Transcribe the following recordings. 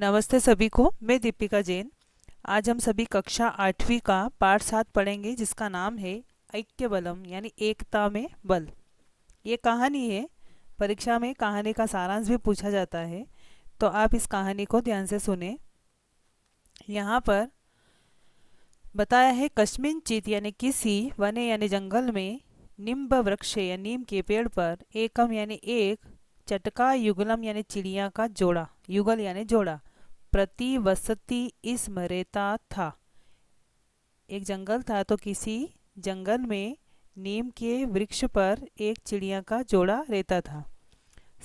नमस्ते सभी को। मैं दीपिका जैन। आज हम सभी कक्षा 8वीं का पाठ 7 पढ़ेंगे, जिसका नाम है ऐक्य बलम यानी एकता में बल। ये कहानी है। परीक्षा में कहानी का सारांश भी पूछा जाता है, तो आप इस कहानी को ध्यान से सुने। यहाँ पर बताया है, कस्मिंचित यानी किसी वने यानी जंगल में, निम्ब वृक्ष या नीम के पेड़ पर, एकम यानी एक, चटका युगलम यानी चिड़िया का जोड़ा, युगल यानी जोड़ा, प्रतिवसति स्मरेता था। एक जंगल था, तो किसी जंगल में नीम के वृक्ष पर एक चिड़िया का जोड़ा रहता था।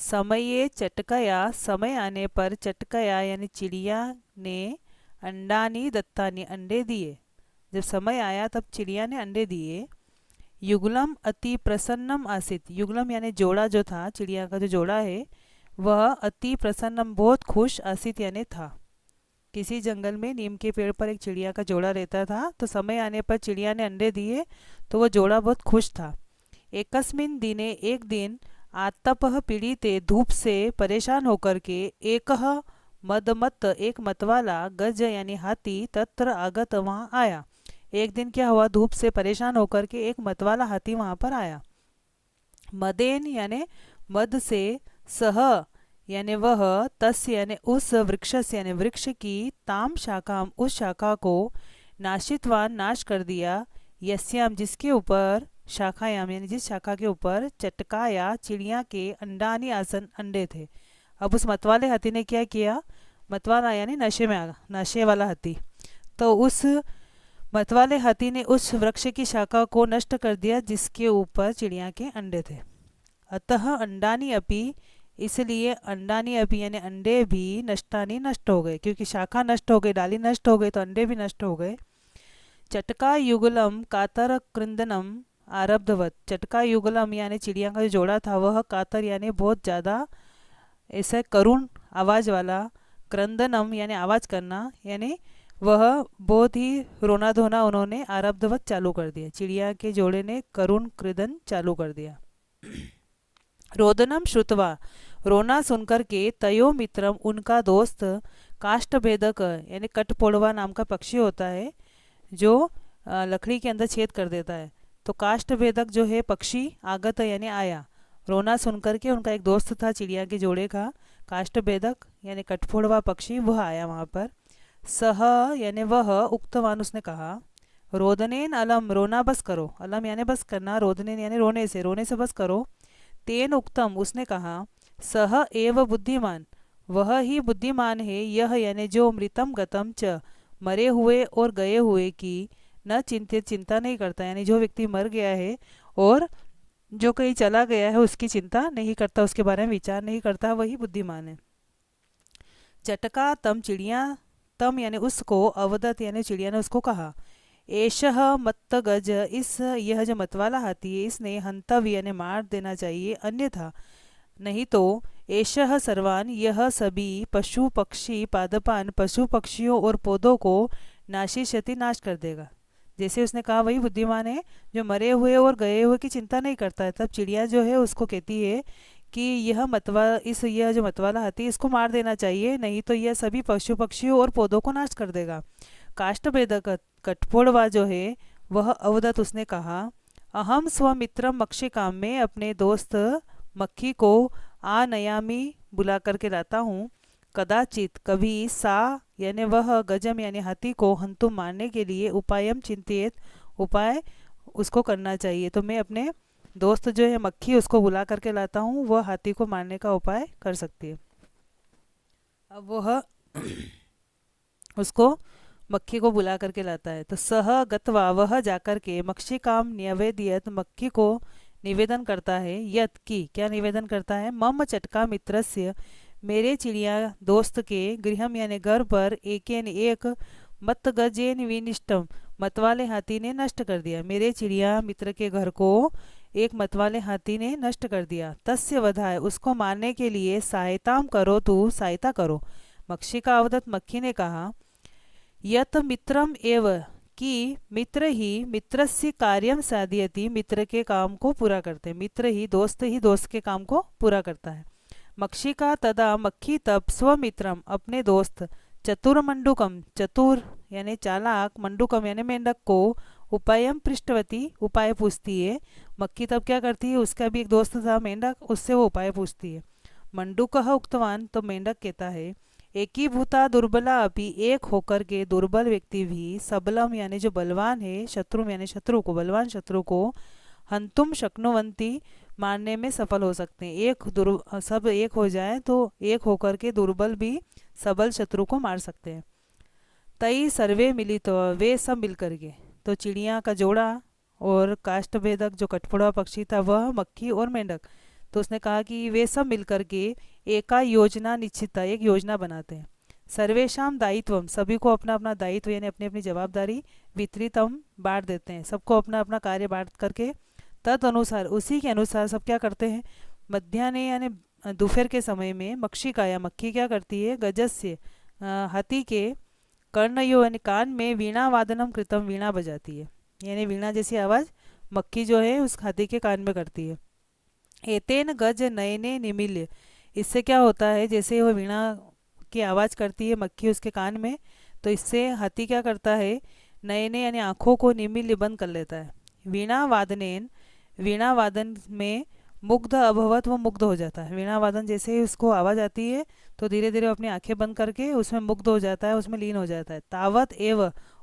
समये चटकया, समय आने पर, चटकया यानी चिड़िया ने, अंडानी दत्तानी अंडे दिए। जब समय आया तब चिड़िया ने अंडे दिए। युगलम अति प्रसन्नम आसित, युगलम यानी जोड़ा जो था, चिड़िया का जो जोड़ा है, वह अति प्रसन्नम बहुत खुश, आसित यानी था। किसी जंगल में नीम के पेड़ पर एक चिड़िया का जोड़ा रहता था, तो समय आने पर चिड़िया ने अंडे दिए, तो वह जोड़ा बहुत खुश था। एकस्मिन दिने, एक दिन, आतपः पीड़िते, धूप से परेशान होकर के, एकह मदमत, एक मतवाला, गज यानी हाथी, तत्र आगत वहाँ आया। एक दिन क्या हुआ, धूप से परेशान होकर के एक मतवाला हाथी वहाँ पर आया। मदेन यानी मद से, सह यानी वह, तस्य यानी उस, वृक्ष यानी वृक्ष की, ताम शाखाम उस शाखा को, नाशितवान नाश कर दिया, यस्याम जिसके ऊपर, शाखायाम यानी जिस शाखा के ऊपर, चटकाया चिड़िया के, अंडानी आसन अंडे थे। अब उस मतवाले हाथी ने क्या किया, मतवाला यानी नशे में आ, नशे वाला हाथी, तो उस मतवाले हाथी ने उस वृक्ष की शाखा को नष्ट कर दिया जिसके ऊपर चिड़िया के अंडे थे। अतः अंडानी अपि, इसलिए अंडानी अपि यानी अंडे भी, नष्टानी नष्ट हो गए, क्योंकि शाखा नष्ट हो गई, डाली नष्ट हो गई, तो अंडे भी नष्ट हो गए। चटका युगलम कातर कृंदनम आरब्धवत, चटका युगलम यानी चिड़िया का जो जोड़ा था, वह कातर यानी बहुत ज़्यादा ऐसा करुण आवाज़ वाला, क्रंदनम यानी आवाज़ करना, यानी वह बहुत ही रोना धोना उन्होंने आरब्धवत चालू कर दिया। चिड़िया के जोड़े ने करुण कृदन चालू कर दिया। रोदनम श्रुतवा, रोना सुनकर के, तयो मित्रम उनका दोस्त, काष्ठभेदक यानी कटपोड़वा नाम का पक्षी होता है, जो लकड़ी के अंदर छेद कर देता है, तो काष्ठभेदक जो है पक्षी, आगत यानी आया। रोना सुनकर के उनका एक दोस्त था चिड़िया के जोड़े का, काष्ठभेदक यानी कटफोड़वा पक्षी, वह आया वहाँ पर। सह यानी वह, उक्तवान उसने कहा, रोदनेन अलम रोना बस करो, अलम यानी बस करना, रोदनेन यानी रोने से बस करो। तेन उक्तम उसने कहा, सह एव बुद्धिमान, वह ही बुद्धिमान है, यह यानी जो, मृतम गतम च, मरे हुए और गए हुए की, न चिंतित चिंता नहीं करता, यानी जो व्यक्ति मर गया है और जो कहीं चला गया है उसकी चिंता नहीं करता, उसके बारे में विचार नहीं करता, वही बुद्धिमान है। चटका तम चिड़िया, तम यानी उसको, अवदत यानी चिड़िया ने उसको कहा, एषः मत्त गज, इस यह जो मतवाला हाथी है, इसने हंतव्य यानी मार देना चाहिए, अन्यथा नहीं तो, एषः सर्वान यह सभी, पशु पक्षी पादपान पशु पक्षियों और पौधों को, नाशिष्यति नाश कर देगा। जैसे उसने कहा वही बुद्धिमान है, जो मरे हुए और गए हुए की चिंता नहीं करता है। तब चिड़िया जो है उसको कहती है कि यह जो मतवाला हाथी, इसको मार देना चाहिए, नहीं तो यह सभी पशु पक्षियों और पौधों को नाश कर देगा। काष्ठभेदक कठफोड़वा जो है वह अवदत उसने कहा, अहम स्वमित्रम मक्षिकाम, में अपने दोस्त मक्खी को, आनयामी बुला करके लाता हूँ, कदाचित कभी, सा यानी वह, गजम यानी हाथी को, हंतुम मारने के लिए, उपायम चिंतित उपाय उसको करना चाहिए, तो मैं अपने दोस्त जो है मक्खी उसको बुला करके लाता हूँ, वह हाथी को मारने का उपाय कर सकती है। अब वह उसको मक्खी को बुला करके लाता है, तो सह गत्वा वह जाकर के, मक्षिकाम न्यवेदियत मक्खी को निवेदन करता है, यत की क्या निवेदन करता है, मम चटका मित्रस्य, मेरे चिड़िया दोस्त के, गृहम यानी घर पर, एकेन एक, मत गजेन विनिष्टम, मतवाले हाथी ने नष्ट कर दिया, मेरे चिड़िया मित्र के घर को एक मतवाले हाथी ने नष्ट कर दिया। तस्य वधाय उसको मारने के लिए, सहायताम करो, तू सहायता करो। मक्षी का अवदत मक्खी ने कहा, यत मित्रम एव, कि मित्र ही मित्रस्य कार्यम साधयति, मित्र के काम को पूरा करते, मित्र ही दोस्त के काम को पूरा करता है। मक्षिका तदा मक्खी तब स्वमित्रम अपने दोस्त चतुर मंडूकम चतुर यानी चालाक मंडूकम यानी मेंढक को उपायम पृष्ठवती उपाय पूछती है। मक्खी तब क्या करती है, उसका भी एक दोस्त था मेंढक, उससे वो उपाय पूछती है। मंडूकः उक्तवान तो मेंढक कहता है एकीभूता दुर्बला अपि एक होकर के दुर्बल व्यक्ति भी सबलम यानी जो बलवान है शत्रु यानी शत्रु को बलवान शत्रु को हंतुम शक्नुवंती मारने में सफल हो सकते हैं। सब एक हो जाए तो एक होकर के दुर्बल भी सबल शत्रु को मार सकते हैं। तई सर्वे मिली तो वे सब मिल करके तो चिड़िया का जोड़ा और काष्ठभेदक जो कठफोड़वा पक्षी था वह मक्खी और मेंढक, तो उसने कहा कि वे सब मिल करके एका योजना निश्चित एक योजना बनाते हैं। सर्वेशम दायित्वम सभी को अपना अपना दायित्व यानी अपनी अपनी जवाबदारी वितरितम बांट देते हैं, सबको अपना अपना कार्य बांट करके तद अनुसार उसी के अनुसार सब क्या करते हैं। मध्याह्ने यानी दोपहर के समय में मक्षिका या मक्खी क्या करती है गजस्य हाथी के कर्णयो यानी कान में वीणा वादनम कृतम वीणा बजाती है, यानी वीणा जैसी आवाज़ मक्खी जो है उस हाथी के कान में करती है। एतेन गज नयने निमिल्य इससे क्या होता है, जैसे वह वीणा की आवाज़ करती है मक्खी उसके कान में, तो इससे हाथी क्या करता है नयने यानी आँखों को निमिल्य बंद कर लेता है। वीणा वादनेन वीणा वादन में मुग्ध अभवत वो मुग्ध हो जाता है। वीणा वादन जैसे ही उसको आवाज़ आती है तो धीरे धीरे अपनी आंखें बंद करके उसमें मुग्ध हो जाता है, उसमें लीन हो जाता है। तावत एव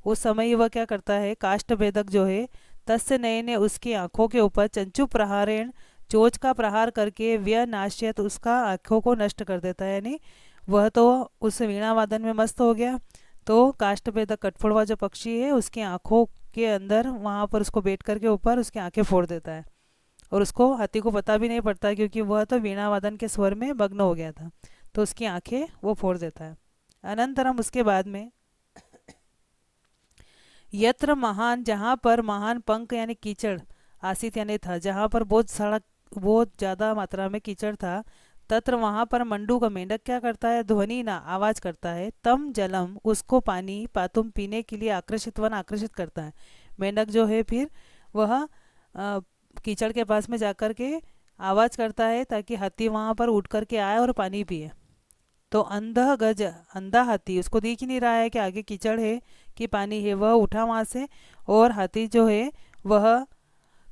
उस समय वह क्या करता है काष्ठभेदक जो है तस्य नये ने उसकी आंखों के ऊपर चंचु प्रहारेण चोच का प्रहार करके व्यय नाश्यत उसका आंखों को नष्ट कर देता है, यानी वह तो उस वीणा वादन में मस्त हो गया। तो काष्ठभेदक कठफोड़वा जो पक्षी है उसकी आंखों के अंदर वहाँ पर उसको बैठ करके ऊपर उसकी आंखें फोड़ देता है और उसको हाथी को पता भी नहीं पड़ता क्योंकि वह तो वीणा वादन के स्वर में मग्न हो गया था, तो उसकी आंखें वो फोड़ देता है। अनंतरम उसके बाद में यत्र महान जहाँ पर महान पंख यानी कीचड़ आसित यानी था, जहाँ पर बहुत ज़्यादा मात्रा में कीचड़ था, तत्र वहाँ पर मंडू का मेंढक क्या करता है ध्वनि ना आवाज़ करता है तम जलम उसको पानी पातुम पीने के लिए आकर्षित करता है। मेंढक जो है फिर वह कीचड़ के पास में जाकर के आवाज़ करता है ताकि हाथी वहाँ पर उठ करके आए और पानी पिए। तो अंधा हाथी उसको दिख ही नहीं रहा है कि आगे कीचड़ है कि पानी है, वह उठा वहाँ से और हाथी जो है वह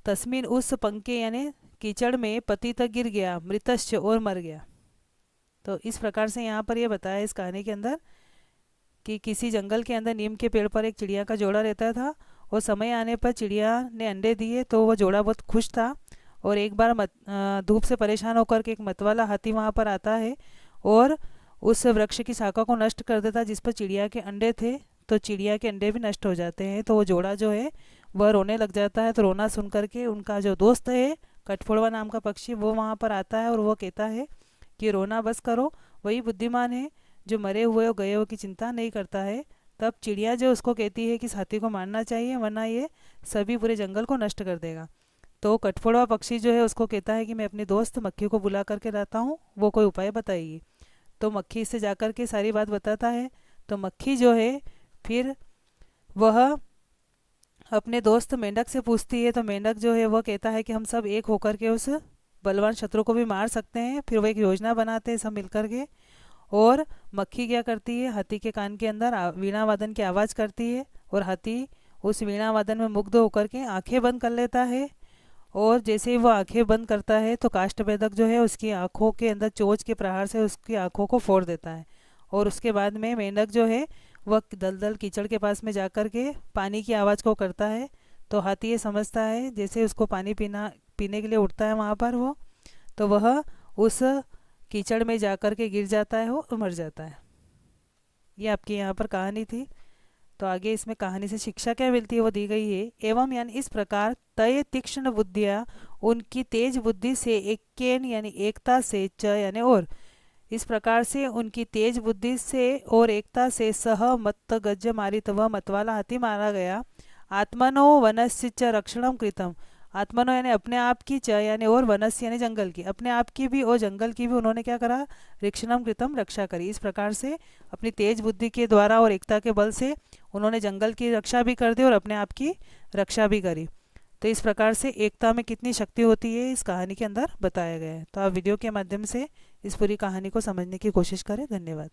तस्मीन उस पंखे यानी कीचड़ में पति तक गिर गया मृतश्च और मर गया। तो इस प्रकार से यहाँ पर यह बताया इस कहानी के अंदर कि किसी जंगल के अंदर नीम के पेड़ पर एक चिड़िया का जोड़ा रहता था और समय आने पर चिड़िया ने अंडे दिए तो वह जोड़ा बहुत खुश था। और एक बार धूप से परेशान होकर के एक मतवाला हाथी वहाँ पर आता है और उस वृक्ष की शाखा को नष्ट कर देता जिस पर चिड़िया के अंडे थे, तो चिड़िया के अंडे भी नष्ट हो जाते हैं। तो वो जोड़ा जो है वह रोने लग जाता है। तो रोना सुन करके उनका जो दोस्त है कठफोड़वा नाम का पक्षी वो वहाँ पर आता है और वो कहता है कि रोना बस करो, वही बुद्धिमान है जो मरे हुए और गए हुए की चिंता नहीं करता है। तब चिड़िया जो उसको कहती है कि इस हाथी को मारना चाहिए वरना ये सभी पूरे जंगल को नष्ट कर देगा। तो कठफोड़वा पक्षी जो है उसको कहता है कि मैं अपने दोस्त मक्खी को बुला करके लाता हूँ, वो कोई उपाय बताएगी। तो मक्खी से जाकर के सारी बात बताता है। तो मक्खी जो है फिर वह अपने दोस्त मेंढक से पूछती है, तो मेंढक जो है वह कहता है कि हम सब एक होकर के उस बलवान शत्रु को भी मार सकते हैं। फिर वो एक योजना बनाते हैं सब मिलकर के, और मक्खी क्या करती है हाथी के कान के अंदर वीणा वादन की आवाज़ करती है और हाथी उस वीणा वादन में मुग्ध होकर के आंखें बंद कर लेता है। और जैसे ही वो आंखें बंद करता है तो काष्ठभेदक जो है उसकी आंखों के अंदर चोंच के प्रहार से उसकी आंखों को फोड़ देता है। और उसके बाद में मेंढक जो है वह दलदल कीचड़ के पास में जाकर के पानी की आवाज़ को करता है। तो हाथी ये समझता है जैसे उसको पानी पीने के लिए उठता है वहाँ पर वो, तो वह उस कीचड़ में जाकर के गिर जाता है और मर जाता है। ये आपकी यहाँ पर कहानी थी। तो आगे इसमें कहानी से शिक्षा क्या मिलती है वो दी गई है। एवं यानी इस प्रकार तय तीक्ष्ण बुद्धिया उनकी तेज बुद्धि से एकेन यानी एकता से च यानी और इस प्रकार से उनकी तेज बुद्धि से और एकता से सह मत्त गज मारित वह मतवाला हाथी मारा गया। आत्मनो वनस्य च रक्षणम कृतम आत्मनो यानी अपने आप की च यानी और वनस्य यानी जंगल की अपने आप की भी और जंगल की भी उन्होंने क्या करा रक्षणम कृतम रक्षा करी। इस प्रकार से अपनी तेज बुद्धि के द्वारा और एकता के बल से उन्होंने जंगल की रक्षा भी कर दी और अपने आप की रक्षा भी करी। तो इस प्रकार से एकता में कितनी शक्ति होती है इस कहानी के अंदर बताया गया है। तो आप वीडियो के माध्यम से इस पूरी कहानी को समझने की कोशिश करें। धन्यवाद।